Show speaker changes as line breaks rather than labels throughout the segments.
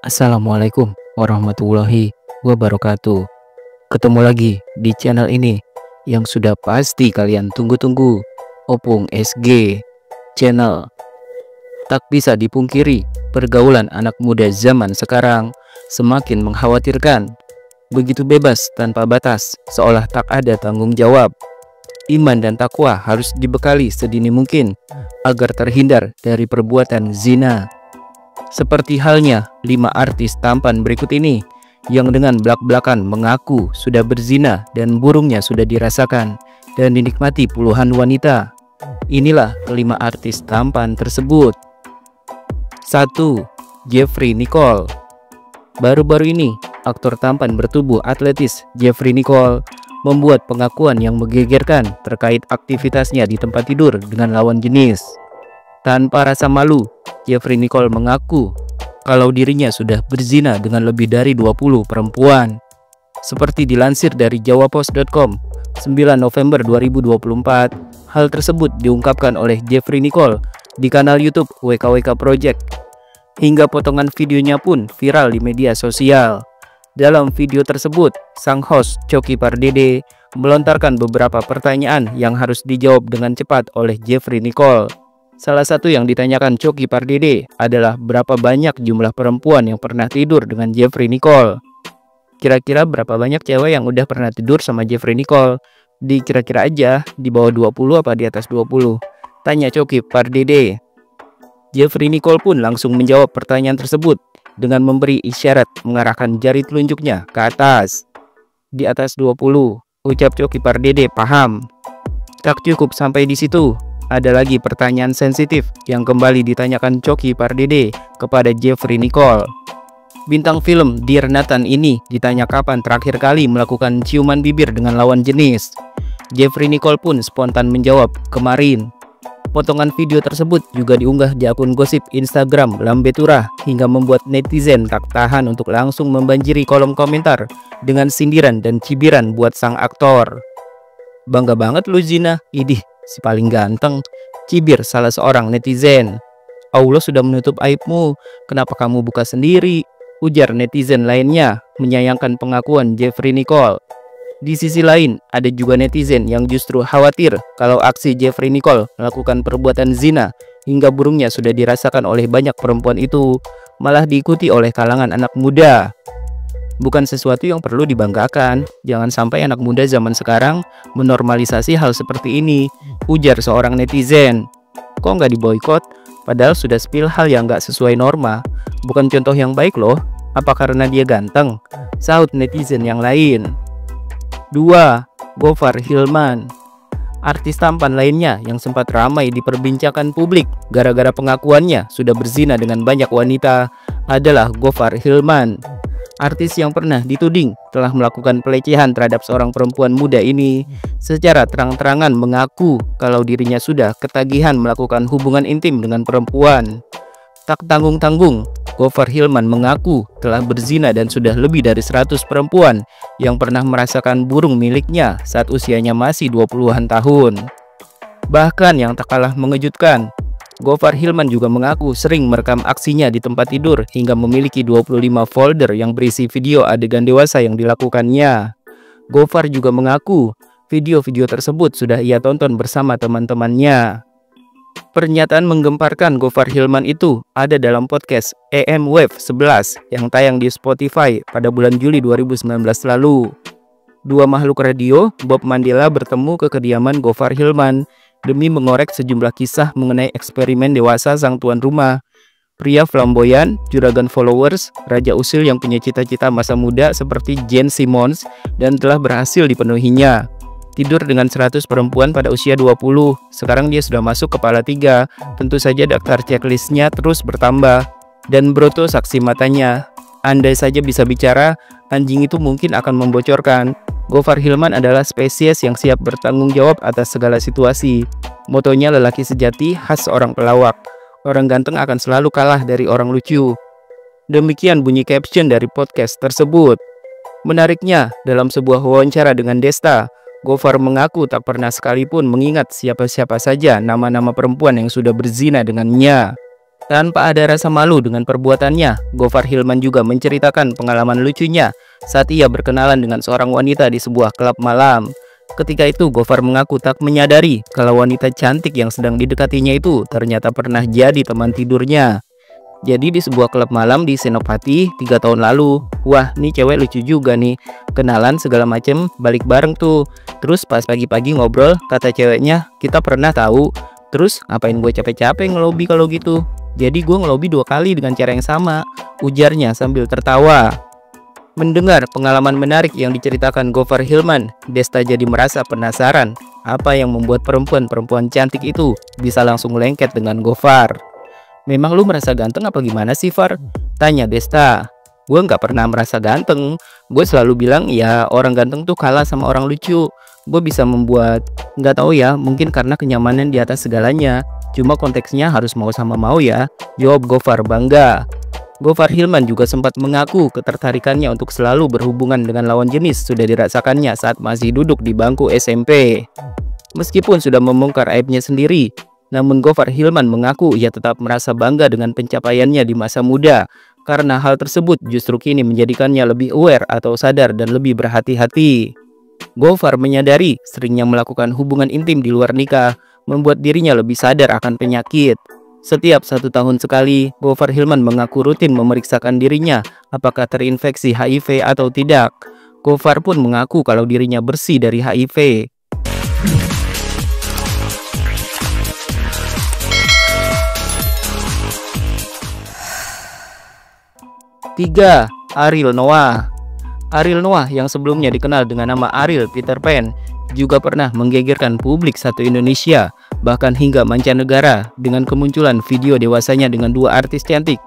Assalamualaikum warahmatullahi wabarakatuh. Ketemu lagi di channel ini yang sudah pasti kalian tunggu-tunggu, Opung SG Channel. Tak bisa dipungkiri, pergaulan anak muda zaman sekarang semakin mengkhawatirkan. Begitu bebas tanpa batas, seolah tak ada tanggung jawab. Iman dan takwa harus dibekali sedini mungkin agar terhindar dari perbuatan zina. Seperti halnya 5 artis tampan berikut ini yang dengan belak-belakan mengaku sudah berzina dan burungnya sudah dirasakan dan dinikmati puluhan wanita. Inilah kelima artis tampan tersebut. 1. Jeffrey Nicole. Baru-baru ini, aktor tampan bertubuh atletis Jeffrey Nicole membuat pengakuan yang menggegerkan terkait aktivitasnya di tempat tidur dengan lawan jenis. Tanpa rasa malu, Jeffrey Nicole mengaku kalau dirinya sudah berzina dengan lebih dari 20 perempuan. Seperti dilansir dari jawapos.com, 9 November 2024, hal tersebut diungkapkan oleh Jeffrey Nicole di kanal YouTube WKWK Project. Hingga potongan videonya pun viral di media sosial. Dalam video tersebut, sang host Choky Pardede melontarkan beberapa pertanyaan yang harus dijawab dengan cepat oleh Jeffrey Nicole. Salah satu yang ditanyakan Choky Pardede adalah berapa banyak jumlah perempuan yang pernah tidur dengan Jeffrey Nicole. Kira-kira berapa banyak cewek yang udah pernah tidur sama Jeffrey Nicole? Dikira-kira aja, di bawah 20 apa di atas 20? Tanya Choky Pardede. Jeffrey Nicole pun langsung menjawab pertanyaan tersebut dengan memberi isyarat mengarahkan jari telunjuknya ke atas. Di atas 20, ucap Choky Pardede, paham. Tak cukup sampai di situ. Ada lagi pertanyaan sensitif yang kembali ditanyakan Choky Pardede kepada Jeffrey Nicole. Bintang film Dear Nathan ini ditanya kapan terakhir kali melakukan ciuman bibir dengan lawan jenis. Jeffrey Nicole pun spontan menjawab, kemarin. Potongan video tersebut juga diunggah di akun gosip Instagram Lambe Turah hingga membuat netizen tak tahan untuk langsung membanjiri kolom komentar dengan sindiran dan cibiran buat sang aktor. Bangga banget lu zina, idih. Si paling ganteng, cibir salah seorang netizen. Allah sudah menutup aibmu, kenapa kamu buka sendiri? Ujar netizen lainnya menyayangkan pengakuan Jeffrey Nicole. Di sisi lain, ada juga netizen yang justru khawatir kalau aksi Jeffrey Nicole melakukan perbuatan zina hingga burungnya sudah dirasakan oleh banyak perempuan itu malah diikuti oleh kalangan anak muda. Bukan sesuatu yang perlu dibanggakan. Jangan sampai anak muda zaman sekarang menormalisasi hal seperti ini, ujar seorang netizen. Kok nggak diboikot? Padahal sudah spill hal yang nggak sesuai norma. Bukan contoh yang baik loh. Apa karena dia ganteng? Sahut netizen yang lain. 2. Gofar Hilman. Artis tampan lainnya yang sempat ramai diperbincangkan publik gara-gara pengakuannya sudah berzina dengan banyak wanita adalah Gofar Hilman. Artis yang pernah dituding telah melakukan pelecehan terhadap seorang perempuan muda ini secara terang-terangan mengaku kalau dirinya sudah ketagihan melakukan hubungan intim dengan perempuan. Tak tanggung-tanggung, Gofar Hilman mengaku telah berzina dan sudah lebih dari 100 perempuan yang pernah merasakan burung miliknya saat usianya masih 20-an tahun. Bahkan yang tak kalah mengejutkan, Gofar Hilman juga mengaku sering merekam aksinya di tempat tidur hingga memiliki 25 folder yang berisi video adegan dewasa yang dilakukannya. Gofar juga mengaku video-video tersebut sudah ia tonton bersama teman-temannya. Pernyataan menggemparkan Gofar Hilman itu ada dalam podcast EM Wave 11 yang tayang di Spotify pada bulan Juli 2019 lalu. Dua makhluk radio, Bob Mandela bertemu ke kediaman Gofar Hilman demi mengorek sejumlah kisah mengenai eksperimen dewasa sang tuan rumah. Pria flamboyan, juragan followers, raja usil yang punya cita-cita masa muda seperti Jane Simmons dan telah berhasil dipenuhinya. Tidur dengan 100 perempuan pada usia 20, sekarang dia sudah masuk kepala 3. Tentu saja daftar checklistnya terus bertambah. Dan Broto saksi matanya. Andai saja bisa bicara, anjing itu mungkin akan membocorkan. Gofar Hilman adalah spesies yang siap bertanggung jawab atas segala situasi. Motonya lelaki sejati khas seorang pelawak. Orang ganteng akan selalu kalah dari orang lucu. Demikian bunyi caption dari podcast tersebut. Menariknya, dalam sebuah wawancara dengan Desta, Gofar mengaku tak pernah sekalipun mengingat siapa-siapa saja nama-nama perempuan yang sudah berzina dengannya. Tanpa ada rasa malu dengan perbuatannya, Gofar Hilman juga menceritakan pengalaman lucunya saat ia berkenalan dengan seorang wanita di sebuah klub malam. Ketika itu, Gofar mengaku tak menyadari kalau wanita cantik yang sedang didekatinya itu ternyata pernah jadi teman tidurnya. Jadi di sebuah klub malam di Senopati 3 tahun lalu. Wah, nih cewek lucu juga nih. Kenalan segala macem, balik bareng tuh. Terus pas pagi-pagi ngobrol, kata ceweknya, kita pernah tahu. Terus ngapain gue capek-capek ngelobi kalau gitu? Jadi gue ngelobi 2 kali dengan cara yang sama, ujarnya sambil tertawa. Mendengar pengalaman menarik yang diceritakan Gofar Hilman, Desta jadi merasa penasaran apa yang membuat perempuan-perempuan cantik itu bisa langsung lengket dengan Gofar. Memang lu merasa ganteng apa gimana sih, Far? Tanya Desta. Gue nggak pernah merasa ganteng. Gue selalu bilang ya orang ganteng tuh kalah sama orang lucu. Gue bisa membuat, nggak tahu ya, mungkin karena kenyamanan di atas segalanya. Cuma konteksnya harus mau sama mau ya, jawab Gofar bangga. Gofar Hilman juga sempat mengaku ketertarikannya untuk selalu berhubungan dengan lawan jenis sudah dirasakannya saat masih duduk di bangku SMP. Meskipun sudah membongkar aibnya sendiri, namun Gofar Hilman mengaku ia tetap merasa bangga dengan pencapaiannya di masa muda, karena hal tersebut justru kini menjadikannya lebih aware atau sadar dan lebih berhati-hati. Gofar menyadari seringnya melakukan hubungan intim di luar nikah membuat dirinya lebih sadar akan penyakit. Setiap 1 tahun sekali, Gofar Hilman mengaku rutin memeriksakan dirinya apakah terinfeksi HIV atau tidak. Gofar pun mengaku kalau dirinya bersih dari HIV. 3. Ariel Noah. Ariel Noah yang sebelumnya dikenal dengan nama Ariel Peter Pan juga pernah menggegerkan publik satu Indonesia, bahkan hingga mancanegara dengan kemunculan video dewasanya dengan 2 artis cantik,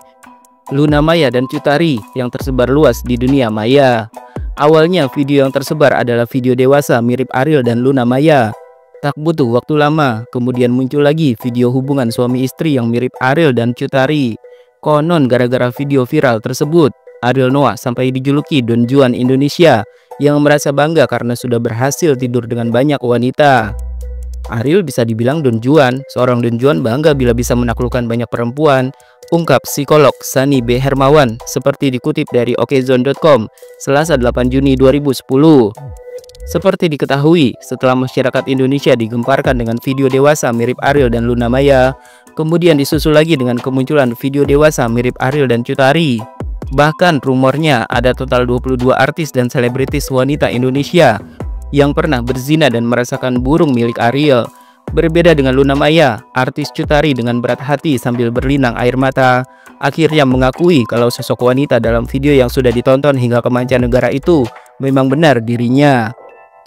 Luna Maya dan Cut Tari, yang tersebar luas di dunia maya. Awalnya video yang tersebar adalah video dewasa mirip Ariel dan Luna Maya. Tak butuh waktu lama, kemudian muncul lagi video hubungan suami istri yang mirip Ariel dan Cut Tari. Konon gara-gara video viral tersebut, Ariel Noah sampai dijuluki Don Juan Indonesia yang merasa bangga karena sudah berhasil tidur dengan banyak wanita. Ariel bisa dibilang Don Juan, seorang Don Juan bangga bila bisa menaklukkan banyak perempuan, ungkap psikolog Sani B. Hermawan seperti dikutip dari okezone.com Selasa 8 Juni 2010. Seperti diketahui, setelah masyarakat Indonesia digemparkan dengan video dewasa mirip Ariel dan Luna Maya, kemudian disusul lagi dengan kemunculan video dewasa mirip Ariel dan Cut Tari. Bahkan rumornya ada total 22 artis dan selebritis wanita Indonesia yang pernah berzina dan merasakan burung milik Ariel. Berbeda dengan Luna Maya, artis Cut Tari dengan berat hati sambil berlinang air mata akhirnya mengakui kalau sosok wanita dalam video yang sudah ditonton hingga ke mancanegara itu memang benar dirinya.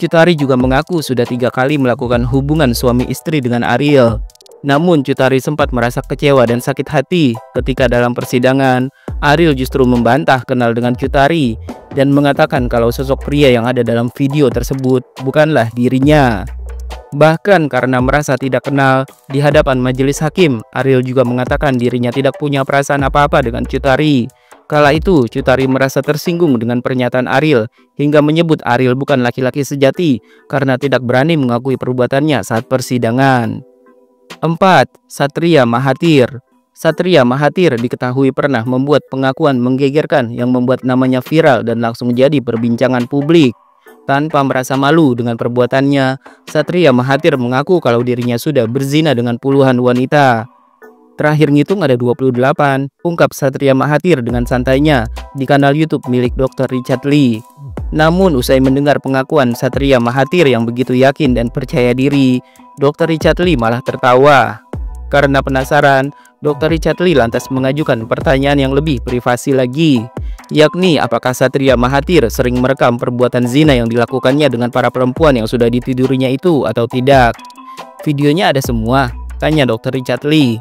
Cut Tari juga mengaku sudah 3 kali melakukan hubungan suami istri dengan Ariel. Namun Cut Tari sempat merasa kecewa dan sakit hati ketika dalam persidangan Ariel justru membantah kenal dengan Cut Tari dan mengatakan kalau sosok pria yang ada dalam video tersebut bukanlah dirinya. Bahkan karena merasa tidak kenal, di hadapan majelis hakim, Ariel juga mengatakan dirinya tidak punya perasaan apa-apa dengan Cut Tari. Kala itu, Cut Tari merasa tersinggung dengan pernyataan Ariel hingga menyebut Ariel bukan laki-laki sejati karena tidak berani mengakui perbuatannya saat persidangan. 4. Satria Mahathir. Satria Mahathir diketahui pernah membuat pengakuan menggegerkan yang membuat namanya viral dan langsung jadi perbincangan publik. Tanpa merasa malu dengan perbuatannya, Satria Mahathir mengaku kalau dirinya sudah berzina dengan puluhan wanita. Terakhir ngitung ada 28, ungkap Satria Mahathir dengan santainya di kanal YouTube milik Dr. Richard Lee. Namun usai mendengar pengakuan Satria Mahathir yang begitu yakin dan percaya diri, Dr. Richard Lee malah tertawa. Karena penasaran, Dr. Richard Lee lantas mengajukan pertanyaan yang lebih privasi lagi, yakni apakah Satria Mahathir sering merekam perbuatan zina yang dilakukannya dengan para perempuan yang sudah ditidurinya itu atau tidak. Videonya ada semua, tanya Dr. Richard Lee.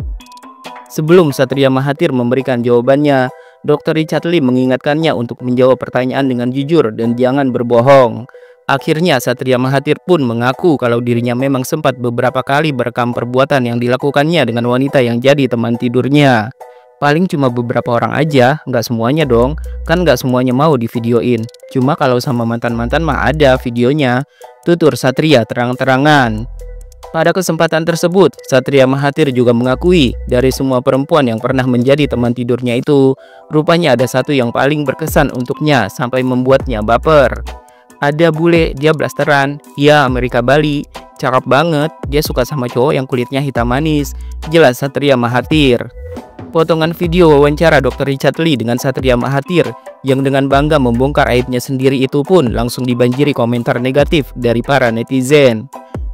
Sebelum Satria Mahathir memberikan jawabannya, Dr. Richard Lee mengingatkannya untuk menjawab pertanyaan dengan jujur dan jangan berbohong. Akhirnya Satria Mahathir pun mengaku kalau dirinya memang sempat beberapa kali merekam perbuatan yang dilakukannya dengan wanita yang jadi teman tidurnya. Paling cuma beberapa orang aja, nggak semuanya dong, kan nggak semuanya mau divideoin. Cuma kalau sama mantan-mantan mah ada videonya, tutur Satria terang-terangan. Pada kesempatan tersebut, Satria Mahathir juga mengakui dari semua perempuan yang pernah menjadi teman tidurnya itu, rupanya ada satu yang paling berkesan untuknya sampai membuatnya baper. Ada bule, dia blasteran, ya Amerika Bali, cakep banget, dia suka sama cowok yang kulitnya hitam manis, jelas Satria Mahathir. Potongan video wawancara Dr. Richard Lee dengan Satria Mahathir yang dengan bangga membongkar aibnya sendiri itu pun langsung dibanjiri komentar negatif dari para netizen.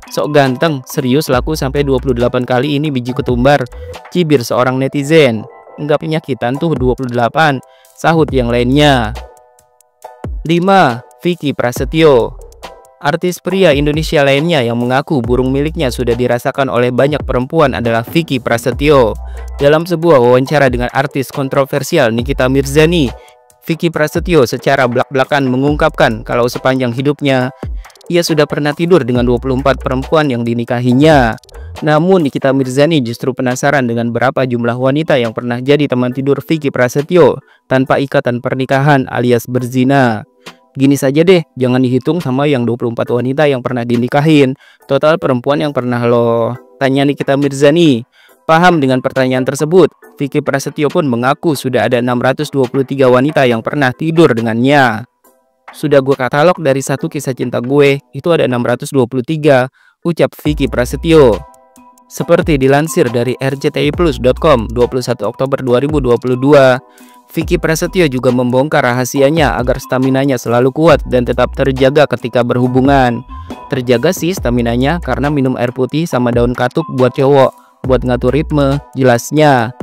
Sok ganteng, serius laku sampai 28 kali ini biji ketumbar, cibir seorang netizen. Enggak penyakitan tuh 28, sahut yang lainnya. 5. Vicky Prasetyo. Artis pria Indonesia lainnya yang mengaku burung miliknya sudah dirasakan oleh banyak perempuan adalah Vicky Prasetyo. Dalam sebuah wawancara dengan artis kontroversial Nikita Mirzani, Vicky Prasetyo secara blak-blakan mengungkapkan kalau sepanjang hidupnya ia sudah pernah tidur dengan 24 perempuan yang dinikahinya. Namun Nikita Mirzani justru penasaran dengan berapa jumlah wanita yang pernah jadi teman tidur Vicky Prasetyo tanpa ikatan pernikahan alias berzina. Gini saja deh, jangan dihitung sama yang 24 wanita yang pernah dinikahin. Total perempuan yang pernah lo tanya Nikita Mirzani. Paham dengan pertanyaan tersebut, Vicky Prasetyo pun mengaku sudah ada 623 wanita yang pernah tidur dengannya. Sudah gue katalog dari satu kisah cinta gue, itu ada 623, ucap Vicky Prasetyo. Seperti dilansir dari rctiplus.com 21 Oktober 2022, Vicky Prasetyo juga membongkar rahasianya agar staminanya selalu kuat dan tetap terjaga ketika berhubungan. Terjaga sih staminanya karena minum air putih sama daun katuk buat cowok, buat ngatur ritme, jelasnya.